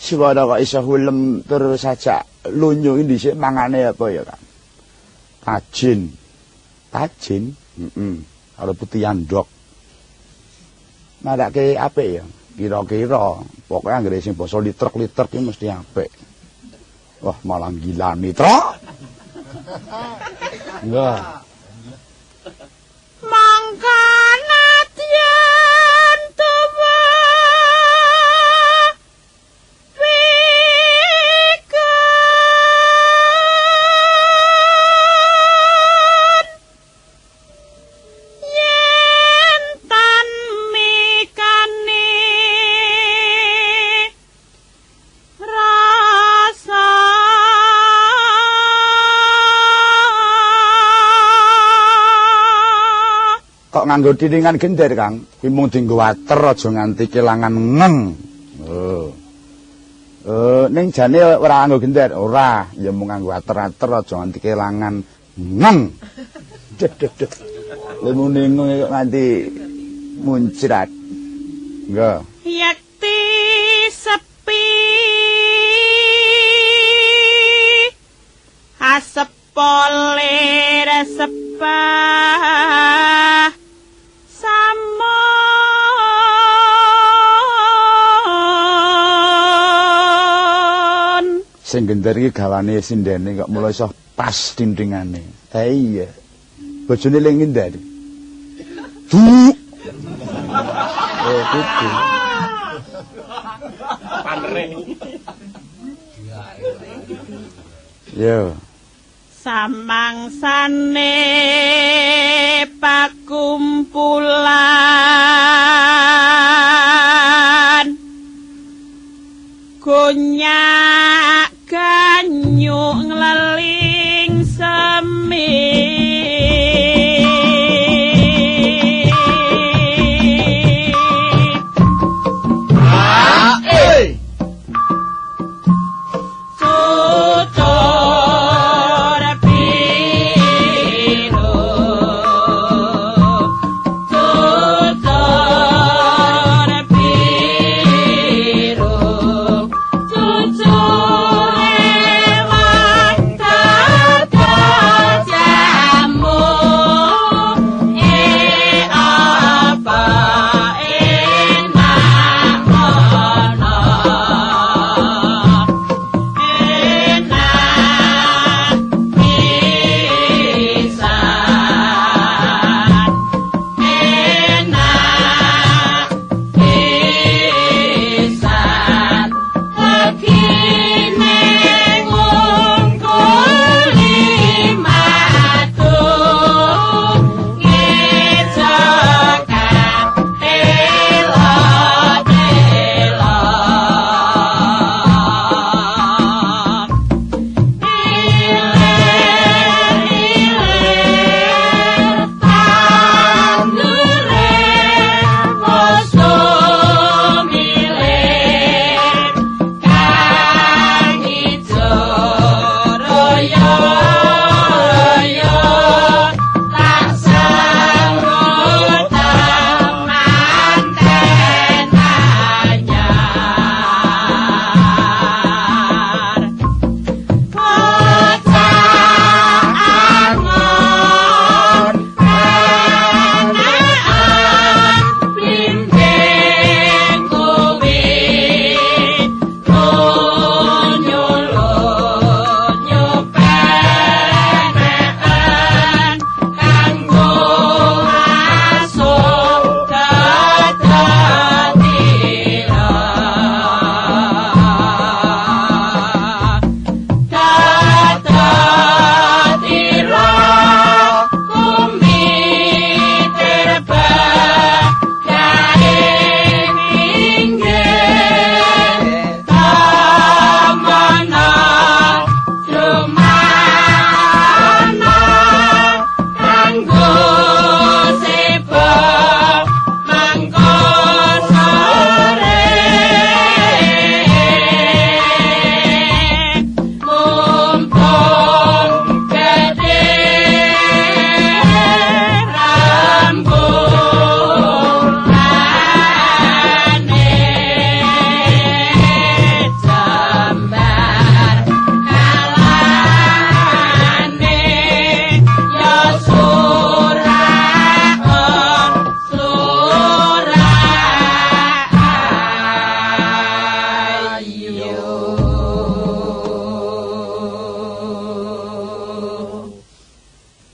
Siwara kok iso hulem tur sajak lunyu iki dhisik mangane apa ya, Kang? Tajin. Tajin? Karo putih andhok. Marake apik ya. Kira-kira pokoke anggere sing basa litrek-litrek iki mesti apik. Wah, malah gila mitra. Enggak. Mangkana tyen tuwa wikan yen tan mikane rasa kok nganggo tiringan gender, Kang? Kuwi mung dienggo water aja nganti kelangan ngeng. Ning jane ora nganggo gender, ora, ya mung nganggo water-water aja nganti kelangan ngeng. Dedeh. Lemune ngeng nganti muncrat. Enggak. yakti sepi asepole resepah samon Sing gender iki gawane sindene kok mulai iso pas dindingane. Ha iya. Bojone ling ngindar. Du. Gitu. Yo. samangsane pakumpulan gonyak ganyu ngleling semi tutur piro tutur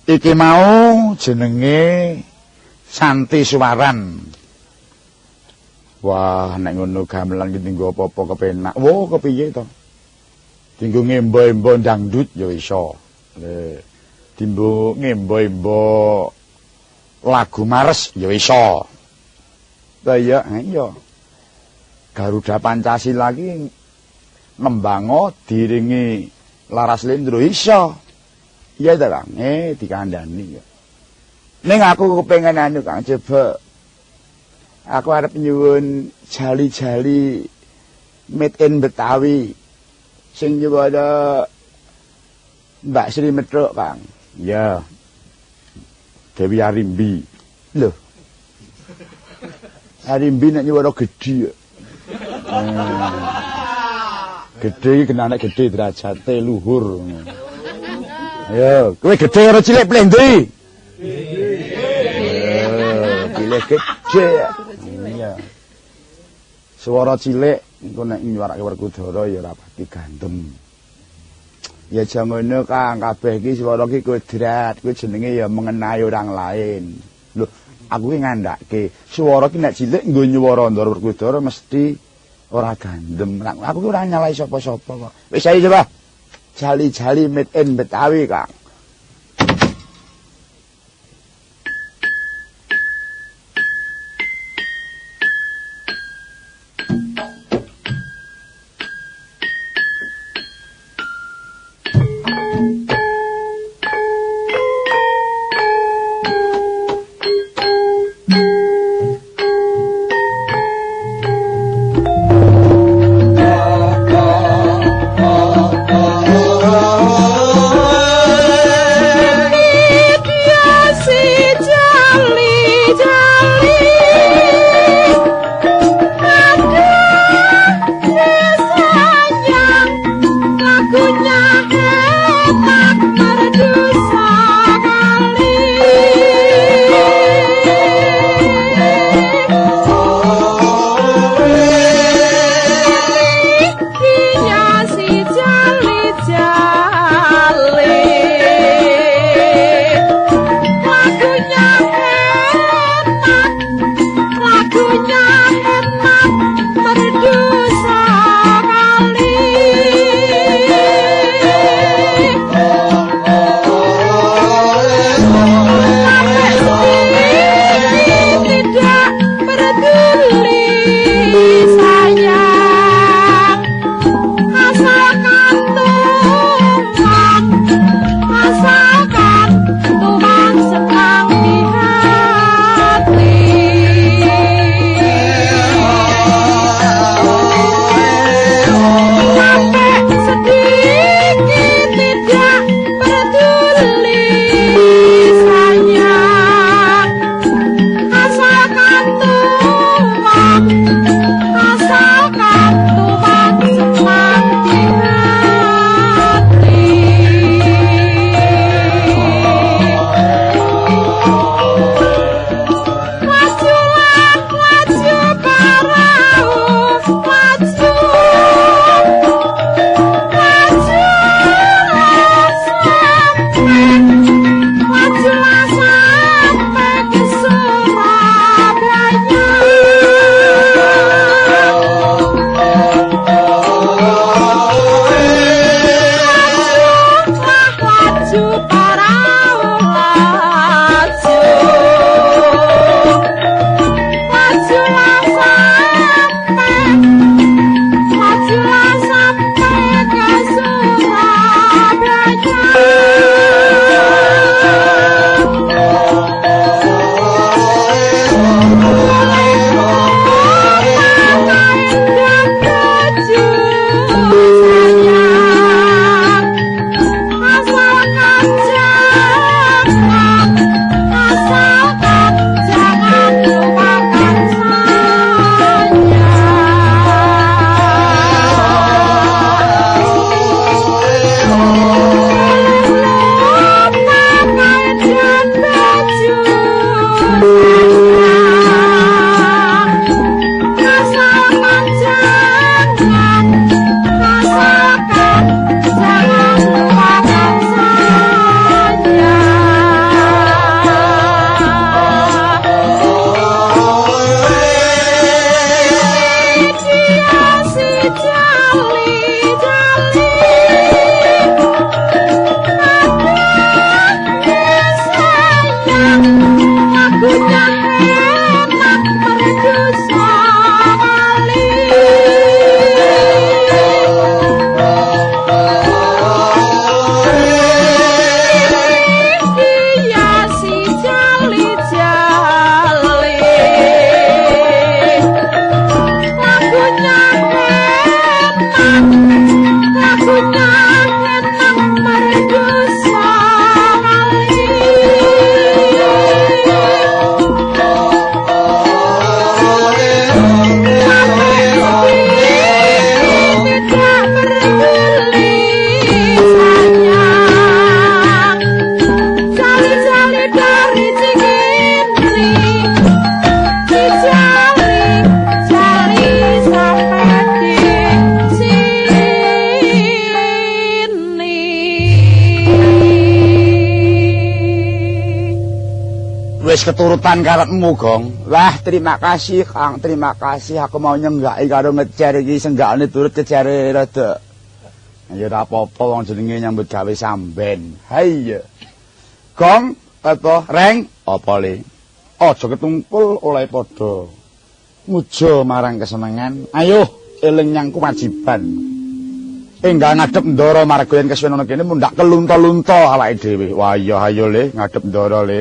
Iki mau jenenge Santi Suwaran. Wah, nek ngono gamelan iki nggo apa-apa kepenak. Wo, kepiye to? Dinggo ngembo-embo dangdut ya iso. Dimbo ngembo-embo lagu mares ya iso. Iya, iya. Garuda Pancasila iki nembango diringi Laras Lendro iso. Iya ta, Kang? Dikandani ya. Ning aku kepengin anu Kang, coba aku arep nyuwun jali-jali made in Betawi sing nyuwada Mbak Sri Metruk, Kang. Ya. Dewi Arimbi. Lho. Arimbi nek nyuwara gedhi. Gedhe iki kenane gedhe derajate luhur. Ayo, kowe gedhe ora cilik plendi? Pilih gedhe. Iya. Swara cilik engko nek nyuwarake Werkudara ya ora pati gandem. Ya jangono Kang, kabeh iki swara iki kodrat, kuwi jenenge ya mengenai orang lain. Lho, aku ki ngandhake, swara ki nek cilik nggo nyuwara Ndara Werkudara mesti ora gandem. Aku ki ora nyalai sapa-sapa kok. Wis ayo coba. Jali-jali made in Betawi, Kang. keturutan karepmu, Gong. Wah, terima kasih, Kang. Terima kasih aku mau nyenggaki karo ngejar iki senggakane turut kejare rada. Ya ora apa-apa wong jenenge nyambut gawe samben. Hai. Gong apa Reng? Apa le? Aja ketungkul oleh padha. Muja marang kesenengan. Ayo eling nyang kewajiban. Enggal ngadep ndara marga yen kesuwen ana kene mundak kelunta-lunta awake dhewe. Wah iya ayo le ngadep ndara le.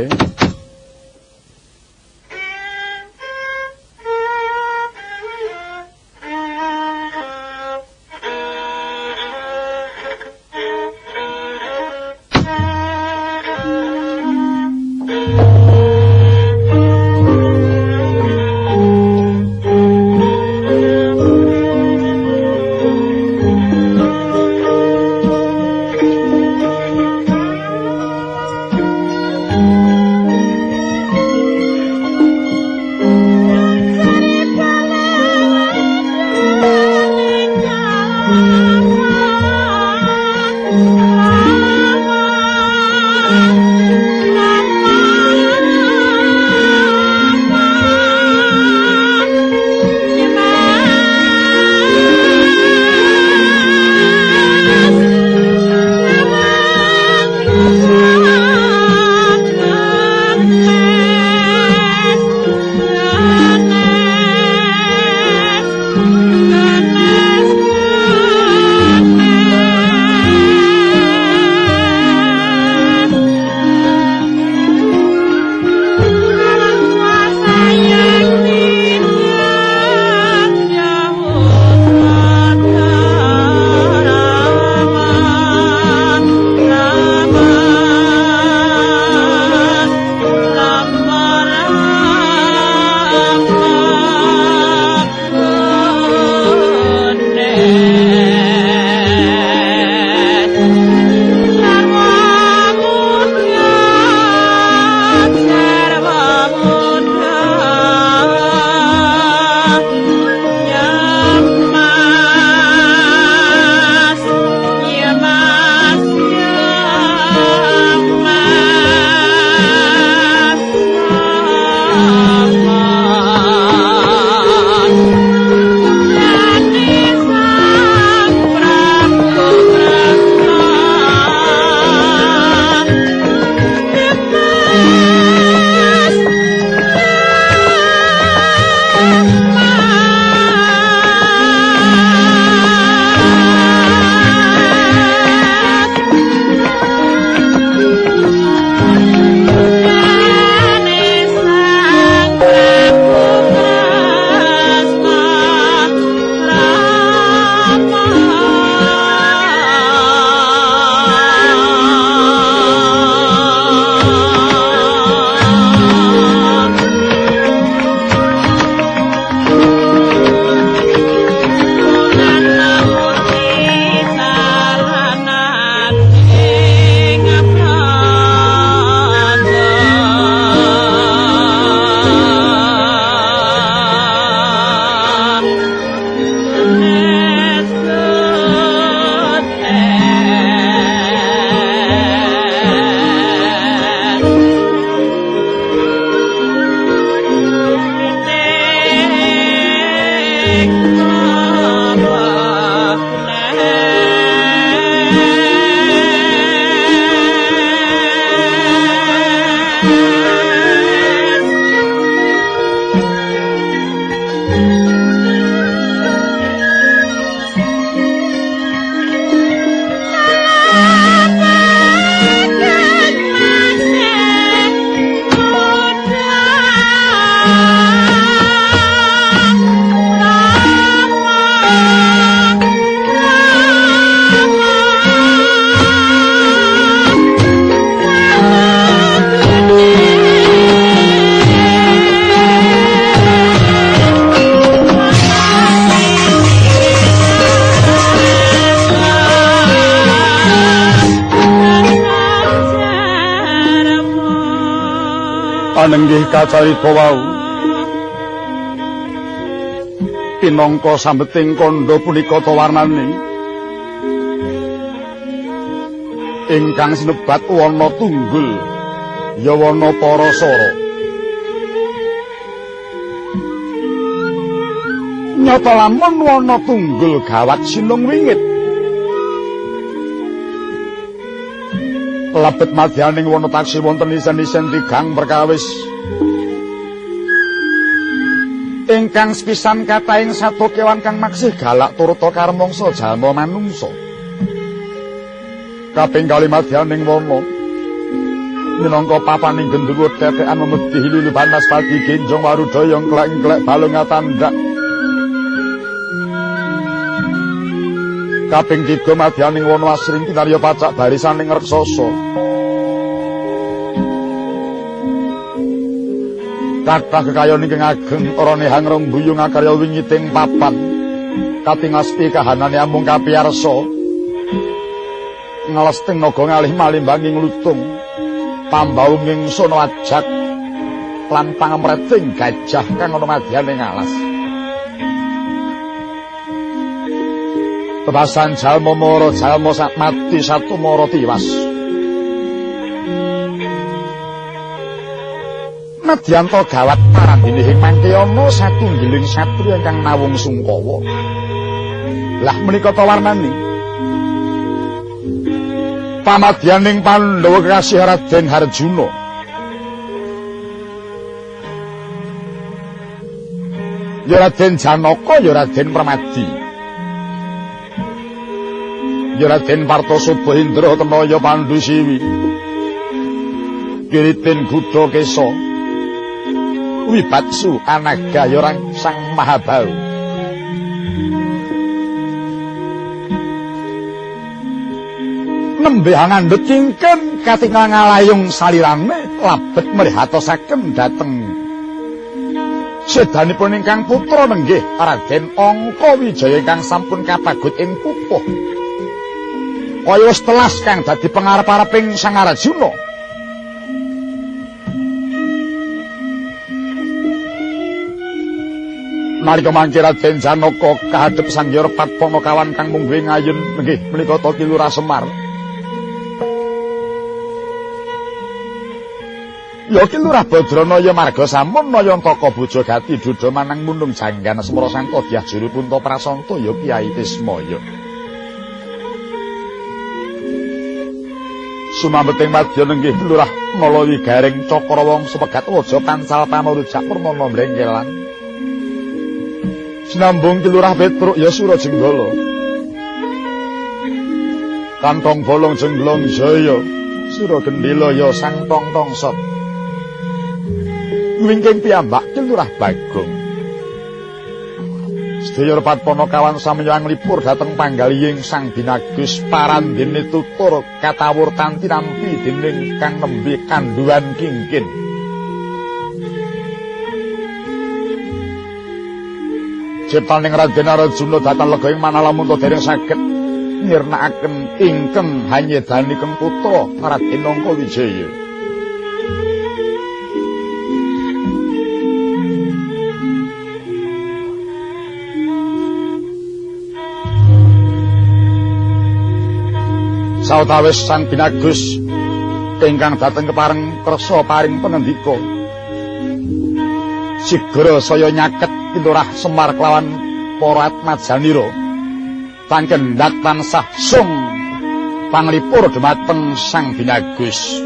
Panenggih kacarita wau pinangka sambeting kandha punika tawarnane ingkang sinebat wana tunggul ya wana Parasara Nyata lamun wana tunggul gawat sinung wingit. Lebet madyaning wana taksih wonten isen-isen tigang perkawis. Ingkang sepisan katahing satu kewan kang maksih galak turta karmangsa jalma manungsa. Kaping kalih madyaning wana minangka papaning gendruwo tetekan memedhi lulu banaspati genjong warudaya klek-klek balung atandak. Kaping 3 madyaning wana asring kinarya pacak barisaning reksasa. Kathah kekayon ingkang ageng arane hangrong buyung akarya wingiting papan. Katingaspi kahanane amung kapiyarsa. Ngelesting naga ngalih malimbanging lutung. Pambaunging sono ajak lan pangemreting gajah kang ana madyaning alas. Tebasan jalma mara jalma sak mati satu mara tiwas. Madyanto gawat parandhinihing mangke ana satunggiling satriya ingkang nawung Sungkawa. Lah menika ta warnane? Pamadyaning Pandhawa kekasih Raden Harjuna. Ya Raden Janaka, ya Raden Permadi. Ya Raden Partosoba Indra Tenaya Pandhusiwi. Kiritin Gudha Kesa. Wibatsu Anaga Yorang Sang Mahabau. Nembe ngandhut cingken katingal ngalayung salirane labet mrihatosaken dhateng sedanipun ingkang putra nenggih Raden Angka Wijaya ingkang sampun kapagut ing pupuh. Kaya wis telas kang dadi pangarep-areping Sang Arjuna. Nalika mangke Raden Janaka kahadhep Sang Hyang Patpana kawan kang mung duwe ngayun nggih menika ta Ki Lurah Semar. Ya Ki Lurah Badranaya marga sampun Nayantaka bojo gati dudha manang mundung janggan Semara Santa Dyah Juru Punta Prasanta ya Kyai Tismaya. Sumambeting madya nggih Lurah Malawi Garing Cakrawangsa Pegat Waja Pansal Panurujak Purnama Blengkelan. Sinambung Ki Lurah Petruk ya Surajenggala. Kantong Bolong Jenglong Jaya Suragendela ya Sang Tongtongsot. Wingking piyambak Ki Lurah Bagong. Sedaya Patpana kawan samya nglipur dhateng panggalihing Sang Binagus parandene tutur katawurtan tinampi dening kang nembe kanduan kingkin. Ciptaning Raden Arjuna dhateng lega ing manah lamun dereng saged nyirnakaken ingkang hanyedanipun putra Raden Angka Wijaya. Sawetawis Sang Binagus ingkang dhateng kepareng kersa paring pangendika. Sigra saya nyaket Ki Lurah Semar kelawan para atmajanira pangkendak tansah sung panglipur dhumateng Sang Binagus.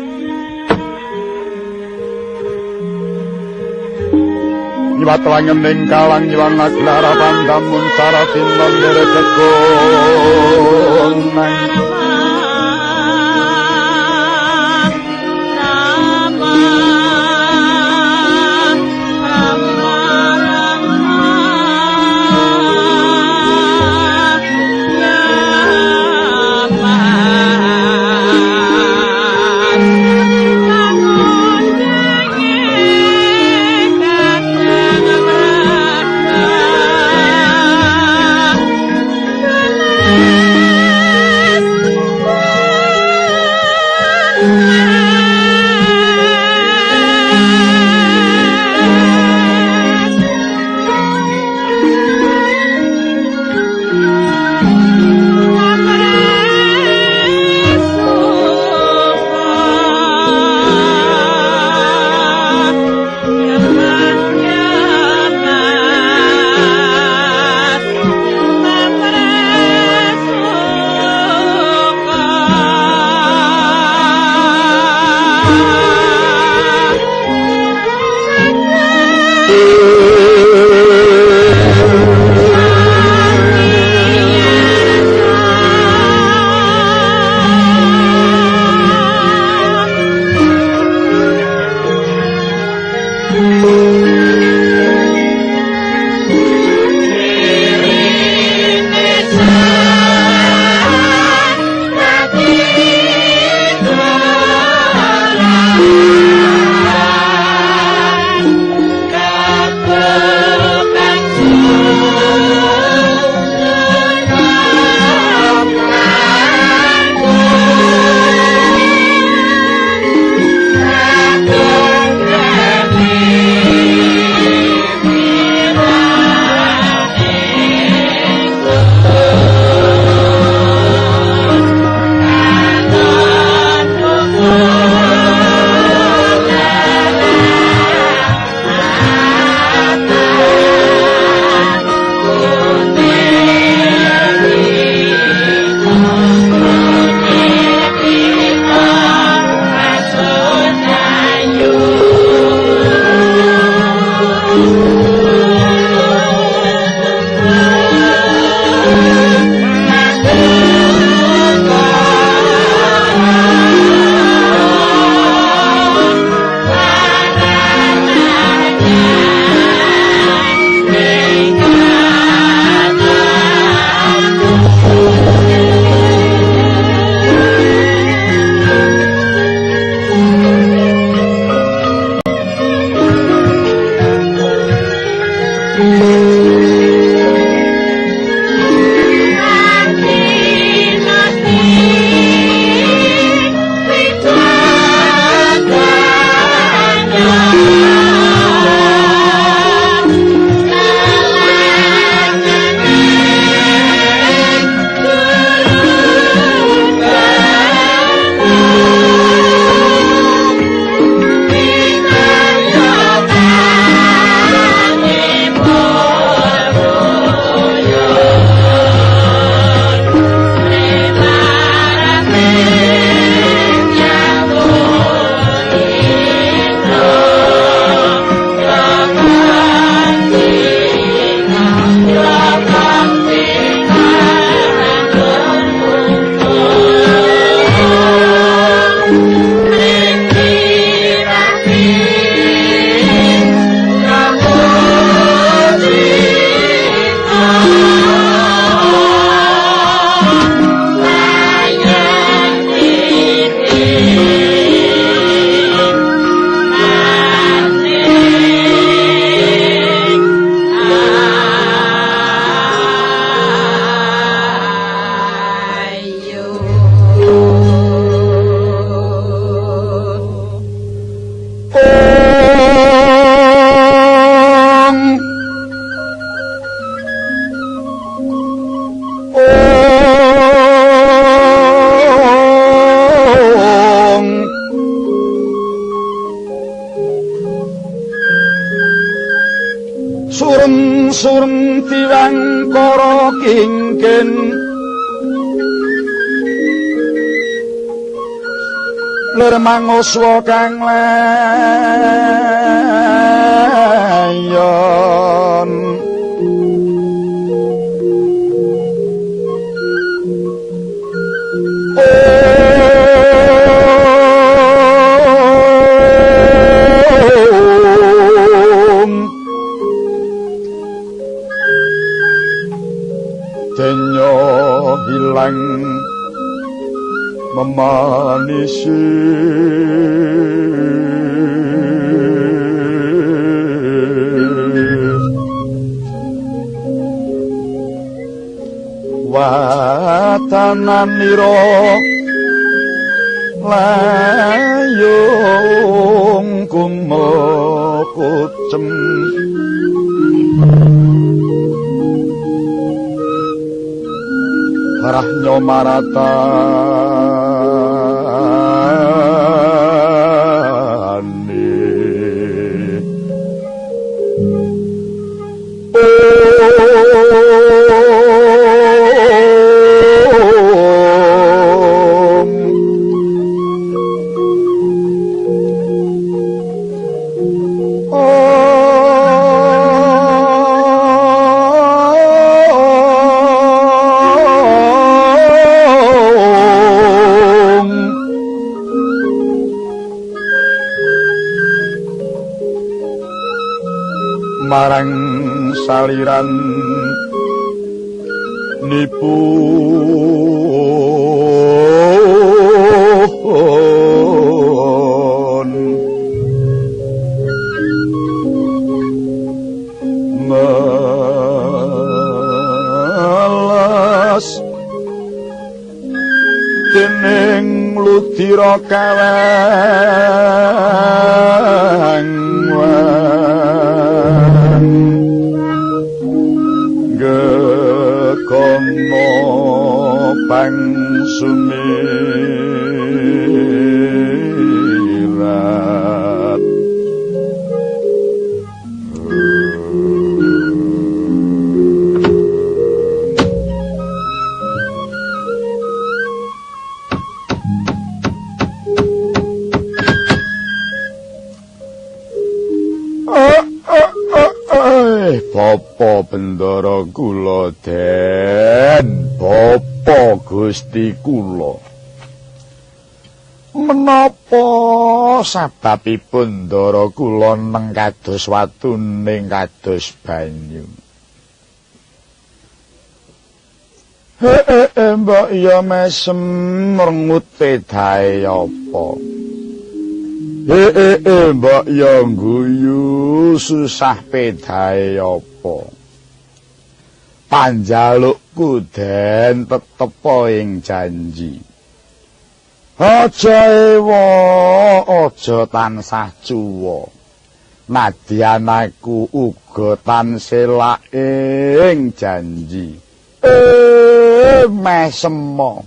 Nyuwat langening kalang nyuwun naglara pandamun saratinton nderekegon nang surem diwangkara kingken ler manguswa kang layon denyo hilang memanisi watananira layung kumokucem harah nyomaratani marang saliran nipu melas dening ludira kawang gekono pangsumirat Bapa Bendara kula Den, Bapa Gusti kula. Menapa sababipun Ndara kula neng kados watu ning kados banyu? Mbok ya mesem merengut pedahe apa? Mbok ya guyu susah pedahe apa? Panjalukku Den tetep ing janji. Aja ewa, aja tansah cuwa. Nadyan aku uga tansah ing janji. Mesemo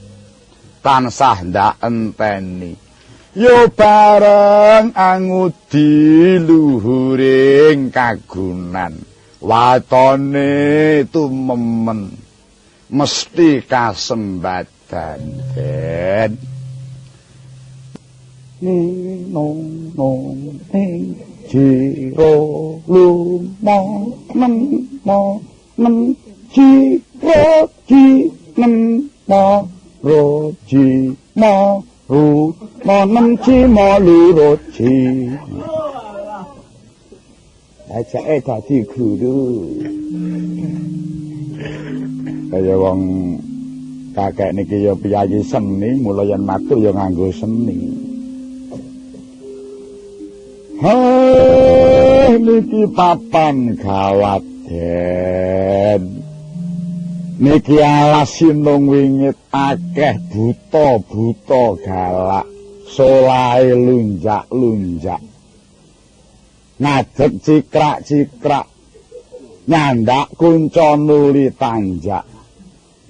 tansah ndak enteni. Yo bareng angudi luhuring kagunan. Watone tumemen mesti kasembadan Den. Nong nong ing jiro lumo nem jiro ji nem mo ro ji mo ru mo nem ji mo lu ro ji. Ajake dadi guru. Kaya wong kakek niki ya piyayi seni, mula yen matur ya nganggo seni. Niki papan gawat Den. Niki alas sinung wingit akeh buta-buta galak. Solahe lunjak-lunjak. Ngadeg cikrak-cikrak. Nyandak kunca nuli tanjak.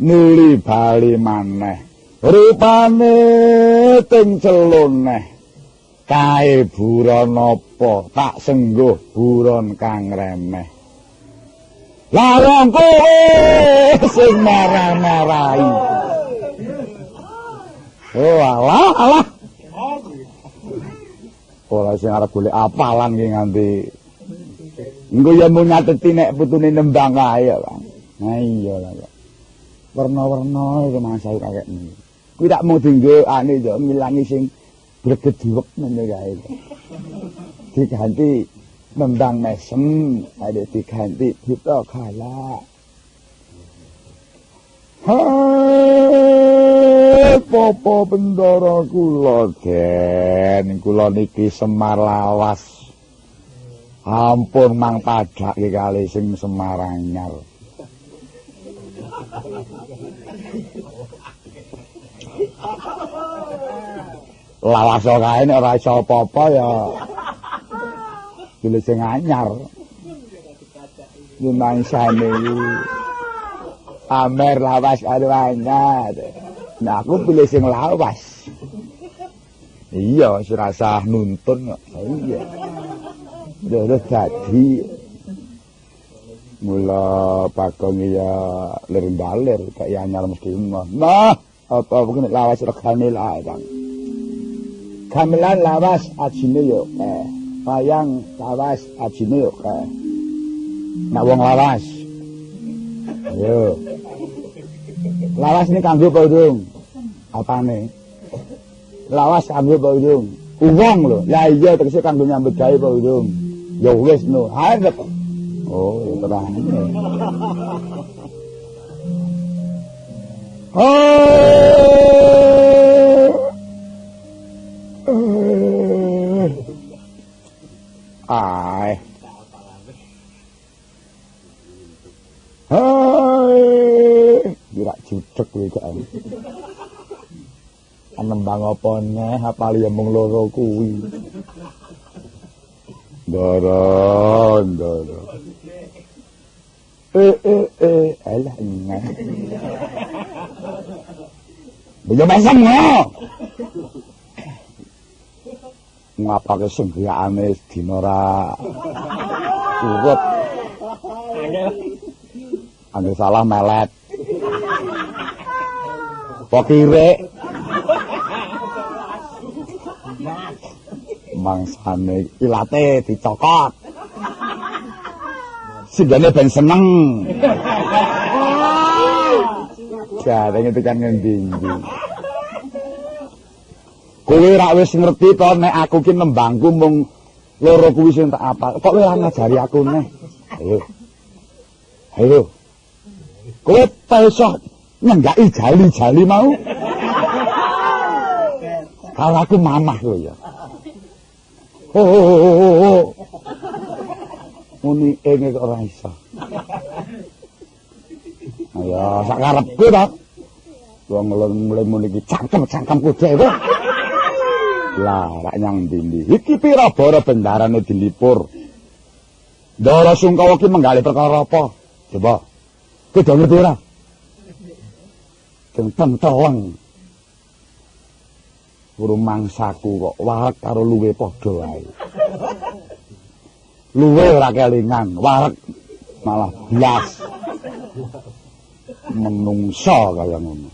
Nuli bali maneh. Rupane ting celoneh. Kae buron apa tak sengguh buron kang remeh. Larang kowe sing marah-marahi. Oh alah. Ora sing arep golek apalan ki nganti engko ya mung nyateti nek putune nembang ae ya, Bang. Nah iya lah. Warna-warna iki masa kakek niku. Kuwi tak mung dienggo ane yo ngilangi sing greget diwek men kae. Diganti nembang mesem, ada diganti buta kala. Hai popo bendara kula Den, kula niki Semar Lawas. Ampun mang padhake kali sing Semar Anyar. Lawas kae nek ora iso apa-apa ya pilih sing anyar. Numangsane iki Amer lawas karo anyar. Nah aku pilih sing lawas. Iya, serasa nuntun kok. Iya. Terus dadi mula pakon ya lir-balir kaya anyar mesti ngono. Nah, apa begini lawas regane lah, Bang. Gamelan lawas ajine yo wayang lawas ajine yo nek wong lawas. Ayo. Lawas ini kanggo apa urung? Apane? Lawas kanggo apa urung? Uwong lho. Lah iya tegese kanggo nyambut gawe apa urung? Ya wis no, arep. Oh, ya terang. Hai. Gerak judeg kowe kok. Nembang apa neh hafal ya mung loro kuwi. Ndara. Alah ngene. Bejo mesem ngono. Ngapake senggaane dina ora urut. Angger salah melet. Pokire mangsane ilate dicokot. Singgane ben seneng. Jarene tekan ngendi. Kowe ra wis ngerti to nek aku ki nembangku mung loro kuwi sing tak apal. Kok kowe ora ngajari aku neh. Ayo. Kowe iso nyenggaki jali-jali mau. Kalau aku mamah lho ya. Oh. Muni ene kok ora iso. Ayo sak karepku to. Wong mlemu iki cangkem-cangkemku dhewe. Lah, rak nyang ndi. Iki pira bara bendarane dilipur. Ndara Sungkawa ki menggali perkara apa? Coba. Kowe do ngerti ora? Tenteleng. Rumangsaku kok wareg karo luwe padha wae. Luwe ora kelingan, wareg malah blas. Menungso kaya ngono.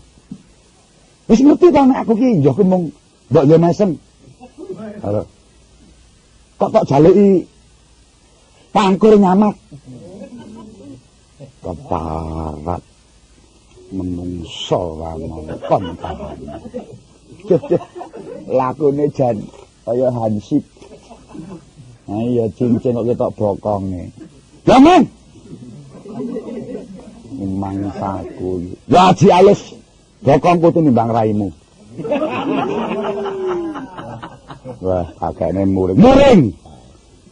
Wis ngerti ta nek aku ki yo mung mbok yo mesem. Halo. Kok tak jaleki pangkur nyamat. Keparat menungso kon tahan. Lakune jan kaya hansip. Ha iya cincin kok ketok bokonge. Ya men. Mangsaku. Ya di alus bokongku tinimbang raimu. Wah, agakne muring.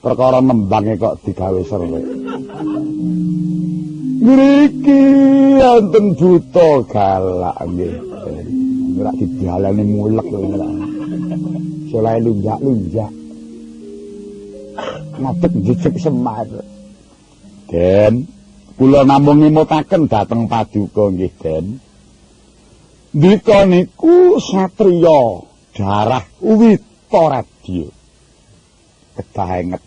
Perkara nembange kok digawe serwe. Ngriki wonten buta galak nggih. Ora didialani mulek lho nek. Selae lunjak-lunjak. Ngadeg jejeg Semar. Den, kula namung ngimutaken dhateng paduka nggih, Den. Ndika niku satriya darah Witaradya. Kedah enget.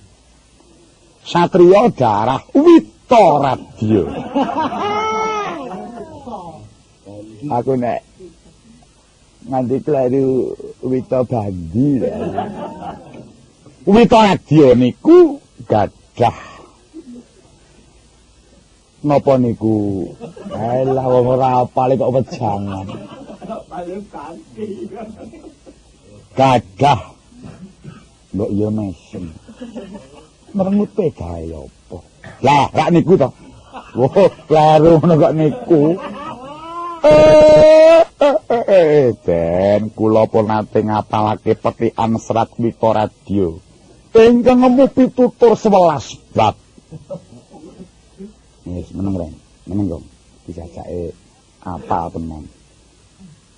Satriya darah Witaradya. Wita Radio. Aku nek nganti kleru Wita Bandi. Wita Radio niku gadah napa niku? Alah wong ora apal kok wejangan. Gadah Mbok ya mesin. merengute gawe apa? Lah, rak niku to. Wah, kleru ngono kok niku. Ben kula pun nate ngapalake petikan Serat Wita Radio. Ingkang nemu pitutur 11 bab. Wis meneng rek. Meneng kok. Dijajake apal tenan.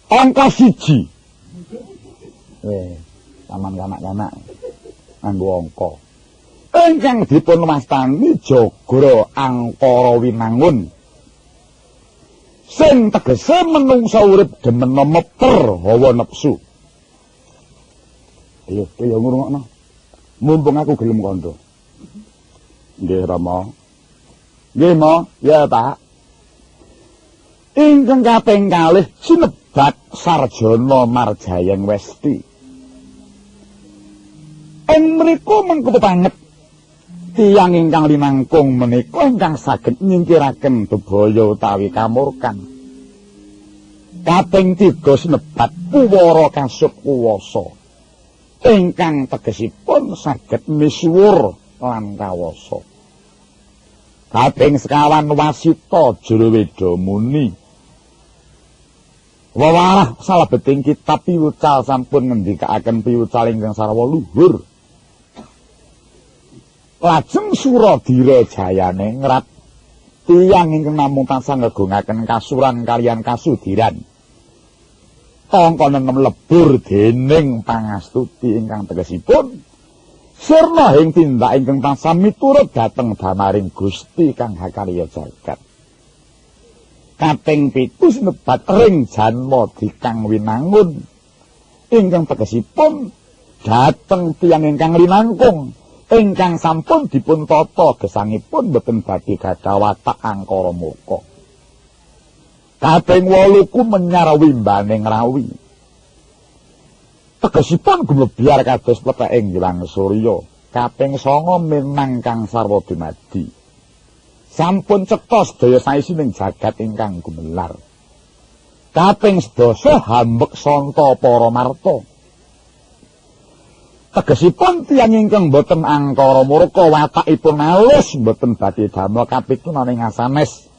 Angka 1. Taman kanak-kanak nganggo angka. Ingkang dipun wastani Jagra Angkara Winangun. Sing tegese menungsa urip demen meper hawa nepsu. Ayo, kaya ngrungokno. Mumpung aku gelem kandha. Nggih, Rama. Nggih, Mo. Ya, Pak. Ingkang kaping kalih sinebat Sarjana Marjayeng Westi. Ing mriku mengko banget tiyang ingkang linangkung menika ingkang saged nyingkiraken bebaya utawi kamurkan. Kaping 3 sinebat Puwara Kasuk Kuwasa. Ingkang tegesipun saged misuwur lan kawasa. Kaping 5 Wasita Jurweda Muni. Wawarah salebeting kitab piwucal sampun ngendikaaken piwucal ingkang sarwa luhur. Lajeng Suradira jayane ngrat tiyang ingkang namung tansah ngegungaken kasuran kaliyan kasudiran. Tangka nenem lebur dening pangastuti ingkang tegesipun sirna ing tindak ingkang tansah miturut dhateng damaring Gusti kang hakarya jagat. Kaping 7 sinebat Ring Janma Dikang Winangun ingkang tegesipun dhateng tiyang ingkang linangkung ingkang sampun dipun tata gesangipun boten badhe gadhah watak angkara murka. Kaping 8 Menyar Wimbaning Rawi. Tegesipun gumlebyar kados plepeking Hyang Surya. Kaping 9 Minang kang sarwa dumadi. Sampun cetha sedaya saisining jagat ingkang gumelar. Kaping 11 Hambek Santa Paramarta. Tegesipun tiyang ingkang boten angkara murka watakipun alus boten badhe damel kapitunaning asanes.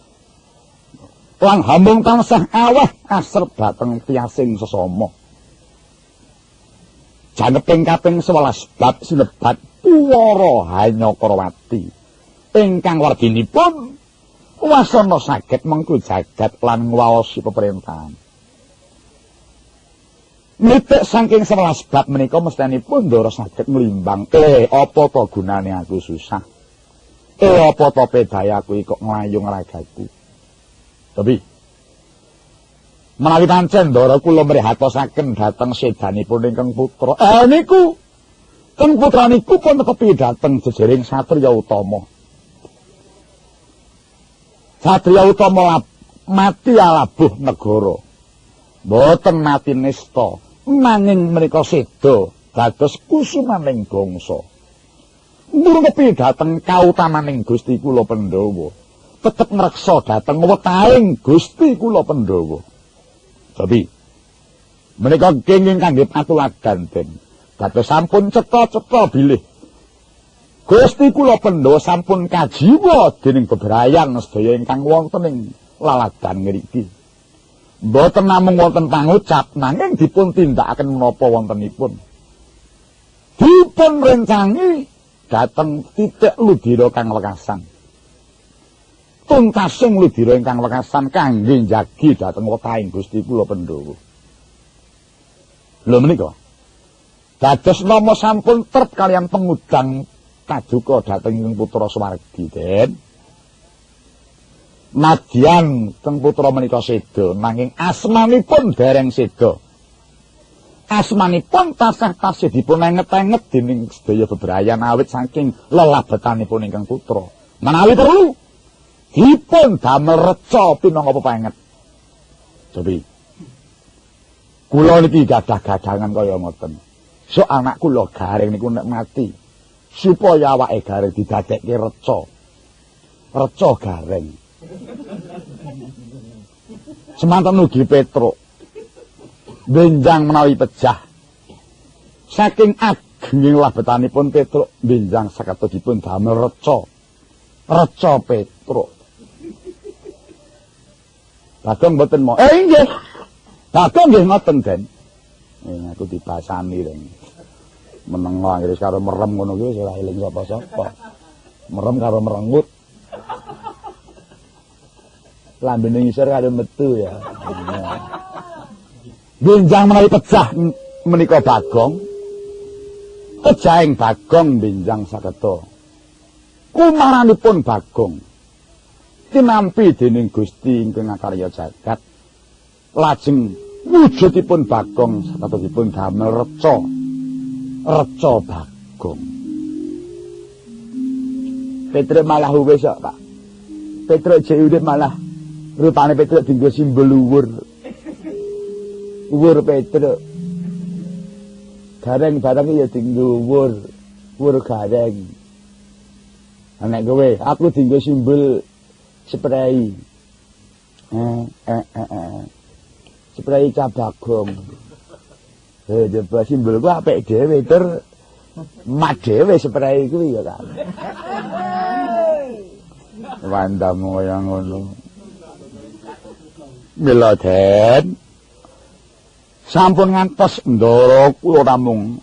Lan hambung tansah aweh asrep dhateng tiyasing sesama. Janeping kaping 11 bab sinebat Puwara Hanyakrawati. Ingkang wardinipun wasana saged mengku jagat lan ngwaosi pemerintahan. Nitik saking 11 bab menika mestenipun ndara saged nglimbang. Apa to gunane aku susah? Apa to pedayaku kok nglayung ragaku? Tapi menawi pancen ndara kula mrihatosaken dhateng sedanipun ingkang putra. Niku kang putra niku pun netepi dhateng jejering satriya utama. Satriya utama mati alabuh negara. Boten mati nista, nanging menika seda dados kusumaning bangsa. Nurupi dhateng kautamaning Gusti kula Pandhawa, tetep ngreksa dhateng wetahing Gusti kula Pandhawa. Tapi menika kenging kangge patuladan den. Dados sampun cetha-cetha bilih Gusti kula Pandhawa sampun kajiwa dening bebrayan sedaya ingkang wonten ing laladan ngriki. Mboten namung wonten pangucap nanging dipun tindakaken menapa wontenipun. Dipun rencangi dhateng titik ludira kang wekasan. Tuntasing ludira ingkang wekasan kangge njagi dhateng wetahing Gusti kula Pandhawa. Lho menika dados nama sampun trep kaliyan pengudang kaduka dhateng ing putra swargi den. Nadyan teng putra menika seda nanging asmanipun dereng seda. Asmanipun tasih dipun enget-enget dening sedaya bebrayan awit saking lelabetanipun ingkang putra. Menawi perlu dipun damel reca pinangka pepenget. Jadi kula niki gadah gadangan kaya ngoten. Sok anak kula garing niku nek mati supaya awake garing didadekke reca. Reca garing. Semanten ugi Petruk benjang menawi pejah. Saking agenging labetanipun Petruk benjang sakata dipun damel reca. Reca Petruk. Bagong mboten mau. Nggih. Bagong nggih ngoten, Den. Aku dibasani reng. Menengo anggere karo merem ngono kuwi ora eling sapa-sapa. Merem karo merengut. Lambene ngisor karo metu ya. Benjang menawi pejah menika Bagong. Pejahing Bagong benjang saketa. Kumaranipun Bagong tinampi dening Gusti ingkang ngakarya jagat. Lajeng wujudipun Bagong saketipun damel reca. Reca Bagong. Petruk malah wis kok, Pak. Petruk jek urip malah rupane Petruk dienggo simbol uwur. Uwur Petruk. Gareng barang ya dienggo uwur. Uwur gareng. Nek kowe aku dienggo simbol spray. Spray Bagong. Coba simbol ku apik dhewe tur mak dhewe spray kuwi ya kan. Wandamu kaya ngono. Mila Den. Sampun ngantos ndara kula namung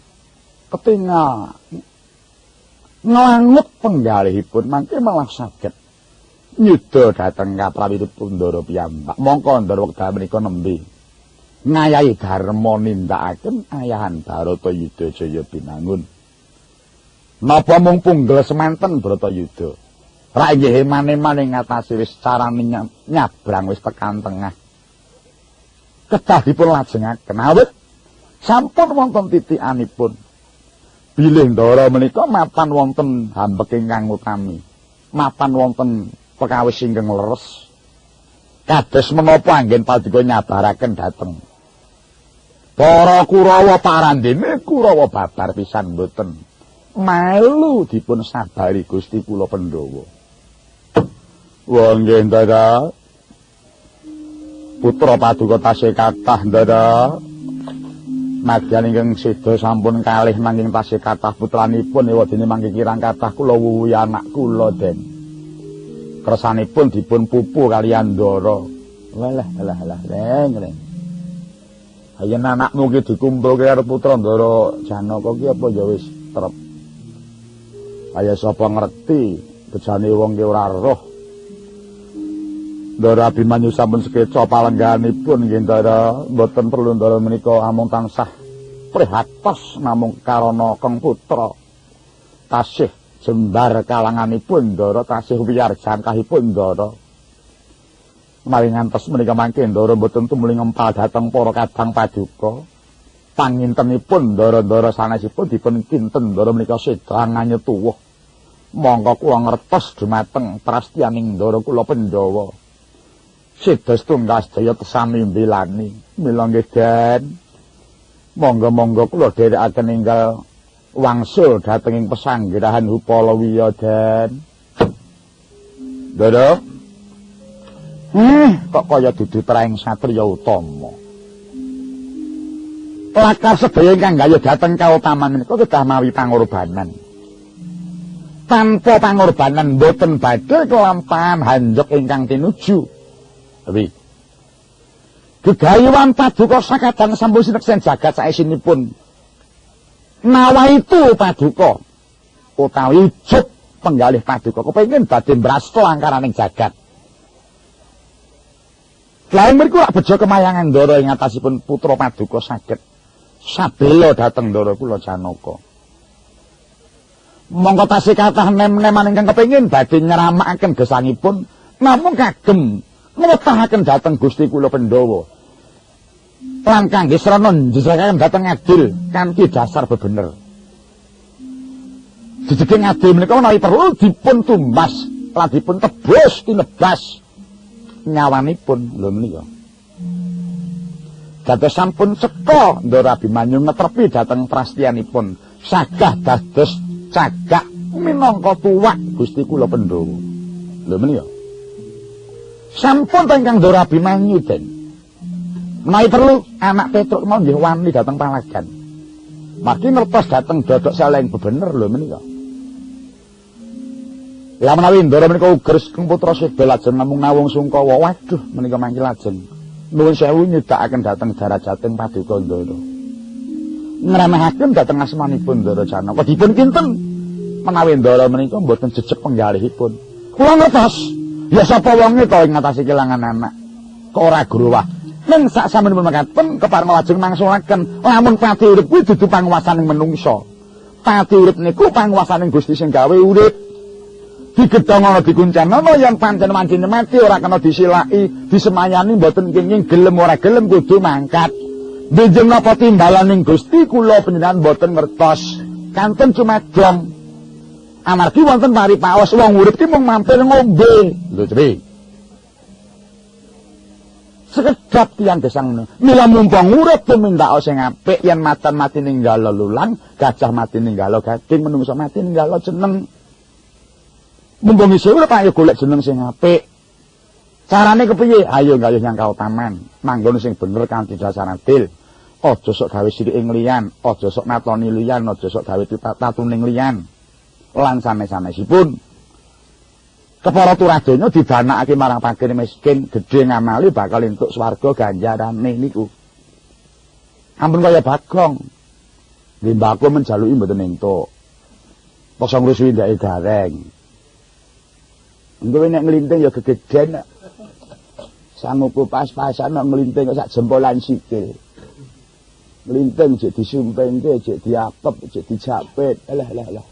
ketingal nglangut penggalihipun mangke malah saged nyuda dhateng kaprawiripun Ndara piyambak. Mongko Ndara wekdal menika nembe ngayahi dharma nindakaken ayahan Baratayuda Jaya binangun. Napa mung punggel semanten Baratayuda? Ra inggih mane-mane ngatasi wis carane nyabrang wis tekan tengah. Kedah dipun lajengaken awit sampun wonten titikanipun. Bilih Ndara menika mapan wonten hambek ingkang utami. Mapan wonten perkawis ingkang leres. Kados menapa anggen paduka nyabaraken dhateng para Kurawa parandene Kurawa babar pisan mboten melu dipun sabari Gusti kula Pandhawa. Wah nggih Ndara. Putra paduka tasih kathah Ndara. Madyan ingkang seda sampun kalih mangking tasih kathah putranipun ewadene mangke kirang kathah kula wuwuhi anak kula Den. Kersanipun dipun pupu kaliyan Ndara. Walah reng. Ayen anakmu ki dikumpulke karo putra Ndara Janaka ki apa ya wis trep. Kaya sapa ngerti bejane wong ki ora roh. Ndara Abimanyu sampun sekeca palengganipun nggih Ndara, mboten perlu Ndara menika amung tansah prihatos namung karana keng putra. Tasih jembar kalanganipun Ndara, tasih wiyar jangkahipun Ndara. Maring ngantos menika mangke Ndara mboten tumuli ngempal dhateng para kadang paduka. Pangintenipun Ndara-ndara sanesipun dipun kinten Ndara menika sedang nyetuwuh. Monggo kula ngertos dumateng prastiyaning Ndara kula Pandhawa. Sedos tunggal sedaya tesami mbelani. Mila nggih Den. Monggo-monggo kula dherekaken enggal wangsul dhateng ing pesanggrahan Upalawiya Den. Ndara. Kok kaya dudu traing satriya utama. Lakar sedaya ingkang gaya dhateng kautaman menika kedah mawi pangorbanan. Tanpa pangorbanan boten badhe kelampahan hanjok ingkang tinuju. Tapi gegayuhan paduka sakadang sampun sineksen jagat saesinipun. Nawa itu paduka utawi ujub penggalih paduka kepengin badhe mbrasta angkaraning jagat. Lain mriku lak bejo kemayangan Ndara ing atasipun putra paduka saged sabela dhateng Ndara kula Janaka. Mongko tasih kathah nem-neman ingkang kepengin badhe nyeramakaken gesangipun namung kagem ngwetahaken dhateng Gusti kula Pandhawa. Lan kangge srana njejakaken dhateng adil kanthi dasar bebener. Jejeging adil menika menawi perlu dipun tumbas ladipun tebus tinebas nyawanipun lho menika. Dados sampun seka Ndara Abimanyu ngetrepi dhateng prastiyanipun sagah dados cagak minangka tuwak Gusti kula Pandhawa. Lho menika. Sampun ingkang Ndara Abimanyu den. Menawi perlu anak Petruk mau nggih wani dhateng palagan. Maki ngertos dhateng dodok saleng bebener lho menika. Lah menawi Ndara menika uger Kang Putra Seda lajeng namung nawung Sungkawa, waduh menika mangke lajeng nuwun sewu nyedakaken dhateng darajating Paduka Ndara. Ngremehaken dhateng asmanipun Ndara Janaka dipun kinten menawi Ndara menika mboten jejeg penggalihipun. Kula ngertos, ya sapa wonge to ing ngatasi kelangan anak. Kok ora growah. Ning sak sampunipun mekaten kepareng lajeng mangsulaken lamun pati urip kuwi dudu panguwasaning menungsa. Pati urip niku panguwasaning Gusti sing gawe urip. Digedhong ana dikuncenono yen pancen wancine mati ora kena disilaki, disemayani mboten kenging gelem ora gelem kudu mangkat. Benjing napa timbalaning Gusti kula panjenengan mboten ngertos. Kanten cumedhong. Amargi wonten paripaos wong urip ki mung mampir ngombe. Lho, Tri. Sekedap tiyang gesang mila mumpung urip tumindak sing apik yen matan mati ninggalo lulang, gajah mati ninggalo gading, menungso mati ninggalo jeneng. Mumpung isih urip ayo golek jeneng sing apik. Carane kepiye? Ayo gayuh nyang kautaman, manggon sing bener kanthi dasar adil. Aja sok gawe sirike liyan, aja sok natoni liyan, aja sok gawe tatuning liyan. Lan sanes-sanesipun kepara turadanya didanakake marang fakir miskin, gedhe ngamali bakal entuk swarga ganjarane niku. Ampun kaya Bagong. Nggih mbako menjaluki mboten entuk. Paksa ngrusuhi ndake gareng. Engko nek nglinting ya gegeden. Sanguku pas-pasan nek nglinting sak jempolan sikil. Nglinting jek disumpengke, jek diapep, jek dijapit. Alah.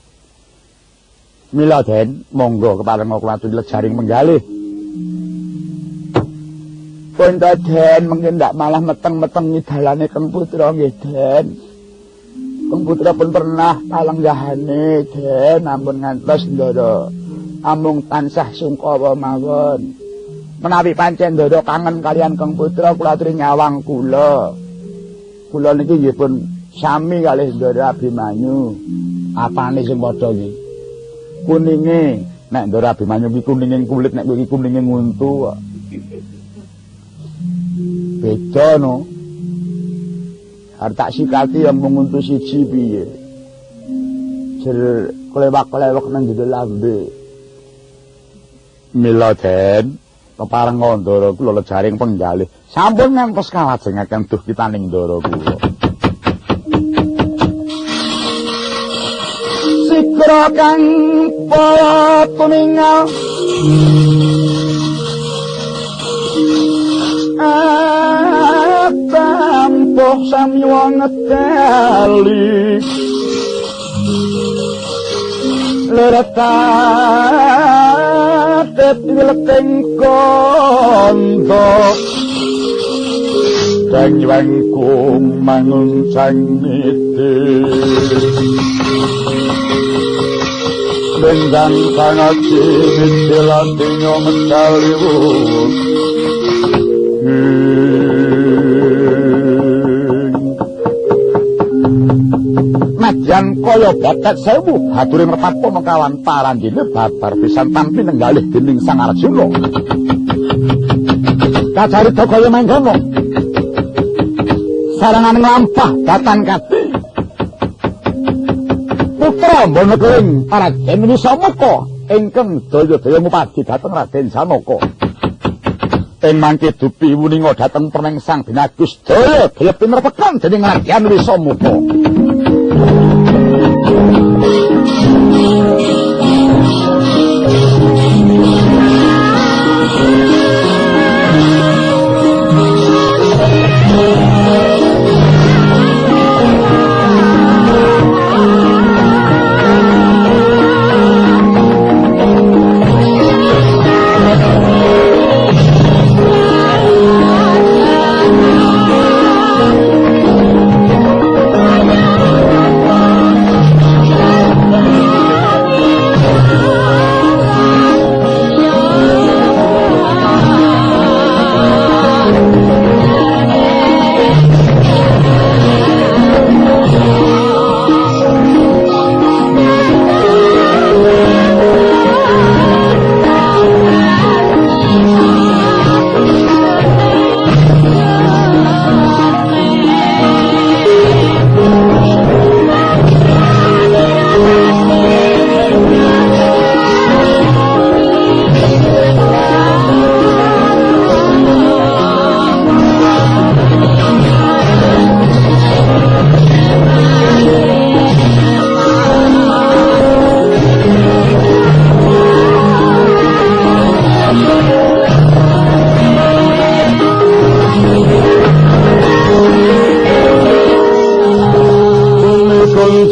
Mila Den, monggo kepareng kula aturi jaring penggalih. Pun ta Den, mengke ndak malah meteng-meteng dalane Kang Putra nggih Den. Kang Putra pun pernah palenggahane Den, ampun ngantos Ndara. Amung tansah Sungkawa mawon. Menawi pancen Ndara kangen kalian Kang Putra kula aturi nyawang kula. Kula niki nggih pun sami kalih Ndara Abimanyu. Apane sing padha iki? Kuninge, nek Ndara Abimanyu iki kuninging kulit, nek iki kuninging untu. Beda no. Arep tak sikati yang mung untu siji piye. Jer klewak-klewek nang jero lambe. Mila Den, kepareng Ndara kula jaring penggalih. Sampun ngantos kalajengaken duh kitaning Ndara kula. Sikra kang para tuningal tampuh samiwa ngeteli leretat wileteng kondo kang wangkung mangun sangiti Bendang sangat dilantinya mencaliwut Madyan kaya bakat sewu haturi merpatono kawan parandine babar pisan tampi nenggalih dening Sang Arjuna kacarita kaya mangkono sarangan nglampah datan kati Putra Banagring Raden Wisamukha ingkang daya-daya ngupadi dhateng Raden Janaka. Ing mangke dupi wuninga dhateng Perneng Sang Binagus Daya daya pinrepekan dening Raden Wisamukha.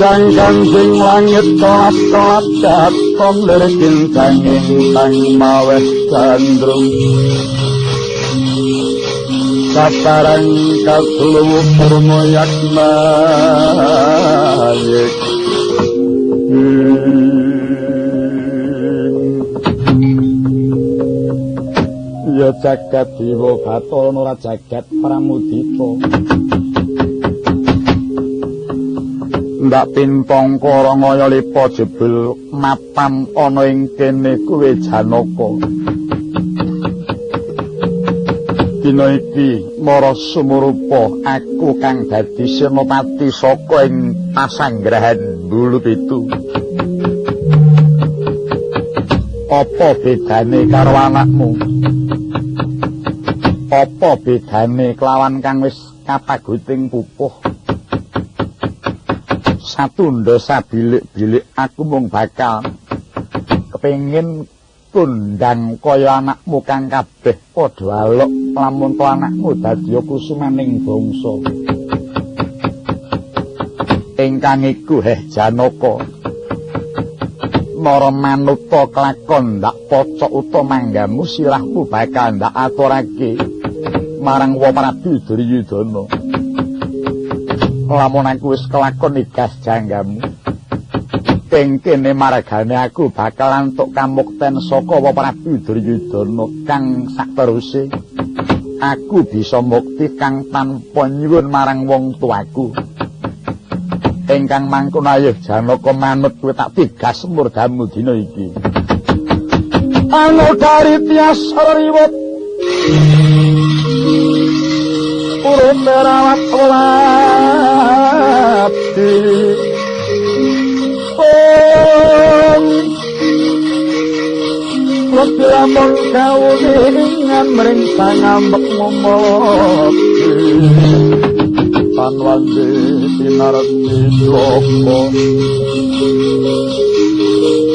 Kang kanjeng langit kelap-kelap katon lirikin danging tang maweh gandrung Saparang katluwu purmo yakmayik Ya jagat dewa Bathara ora jagat Pramudita Ndak pintong kara ngaya lipa jebul mapan ana ing kene kuwe Janaka Dina iki mara sumurupa aku kang dadi senopati saka ing pasanggrahan Bulupitu Apa bedane karo anakmu Apa bedane kelawan kang wis kapaguting pupuh Satunda sabilik-bilik aku mung bakal kepengin kondang kaya anakmu kang kabeh padha alok lamun to anakmu dadi kusumaning bangsa ingkang iku Janaka Nara manuta kelakon ndak pocok utawa manggamu sirahmu bakal ndak aturake marang Wa Prabu Duryudana lamun aku wis kelakon igas janggamu ing kene margane aku bakal antuk kamukten saka Wa Prabu Duryudana kang sakteruse aku bisa mukti kang tanpa nyuwun marang wong tuaku ingkang mangkono ayo Janaka manut kowe tak tigas murdamu dina iki Anodari tias riwut urut rawat welati Wektu lamun kawuningan mring sangambek momoti Panwandi pinarti loko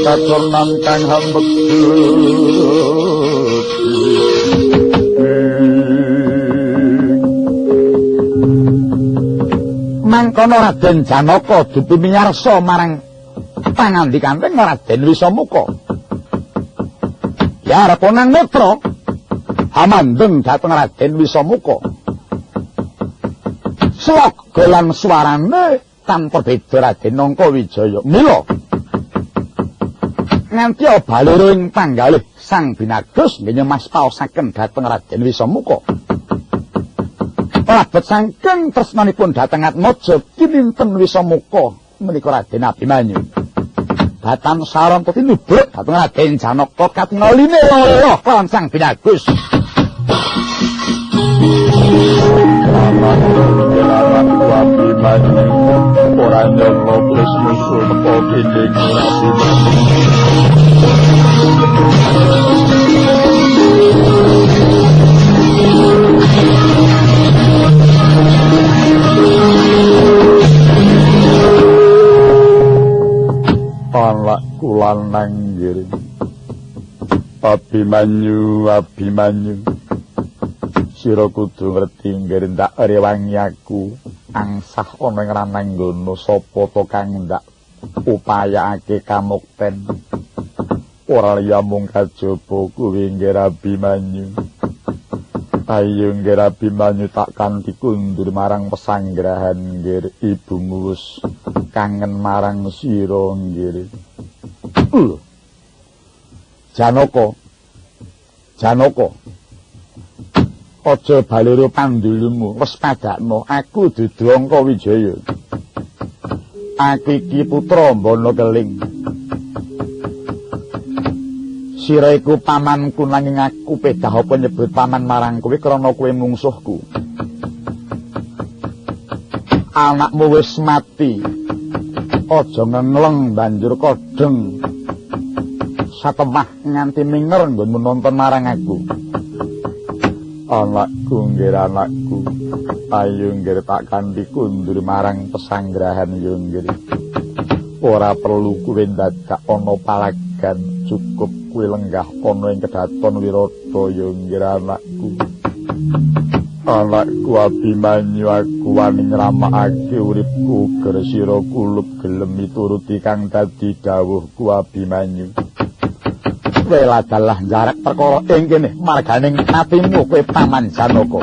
Katurnan kang hambek mangkono Raden Janaka dupi miyarsa marang pangandikaning Raden Wisamuka ya arep nang netra hamandeng dhateng Raden Wisamuka sloga lan swarane tanpa beda Raden Nangkawijaya mila nganti baliro ing panggalih Sang Binagus nggih mas paosaken dhateng Raden Wisamuka labet saking tresnanipun dhateng Atmaja kinten Wisamuka menika Raden Abimanyu Batan sarana tinubuk dhateng Raden Janaka katingaline loro kelawan Sang Binagus ora nyono wis musuh teko kene anakku lanang nggih Abimanyu sira kudu ngerti nggih ndak rewangi aku angsah ana ing rananggono sapa to kang ndak upayakake kamukten ora liya mung kajaba kuwi nggih Abimanyu ayo nggih Abimanyu tak kanthi kundur marang pesanggrahan nggih ibumu wis kangen marang sira nggih Janaka aja baliro pandulumu wis padakno aku dudu Angkawijaya aku iki putra Mbana Keling sira iku pamanku nanging aku pedah apa nyebut paman marang kowe krana kowe mungsuhku anakmu wis mati aja ngengleng banjur kodheng satemah nganti minger nggonmu nonton marang aku anakku nggih anakku ayo nggih tak kanthi kundur marang pesanggrahan yo nggih ora perlu kowe dadak ana palagan cukup kowe lenggah ana ing kedaton Wirata yo nggih anakku Anakku Abimanyu aku wani ngramakake uripku gersira kulub gelem mituruti kang dadi dawuhku Abimanyu. Kowe ladalah njarek perkara ing kene marganing atimu kowe Paman Janaka.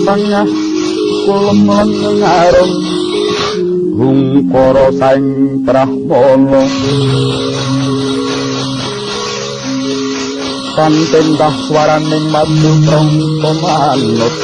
tengah kulem ngarum hungkara saing Brahmana pantembah swaraning madu prangka manut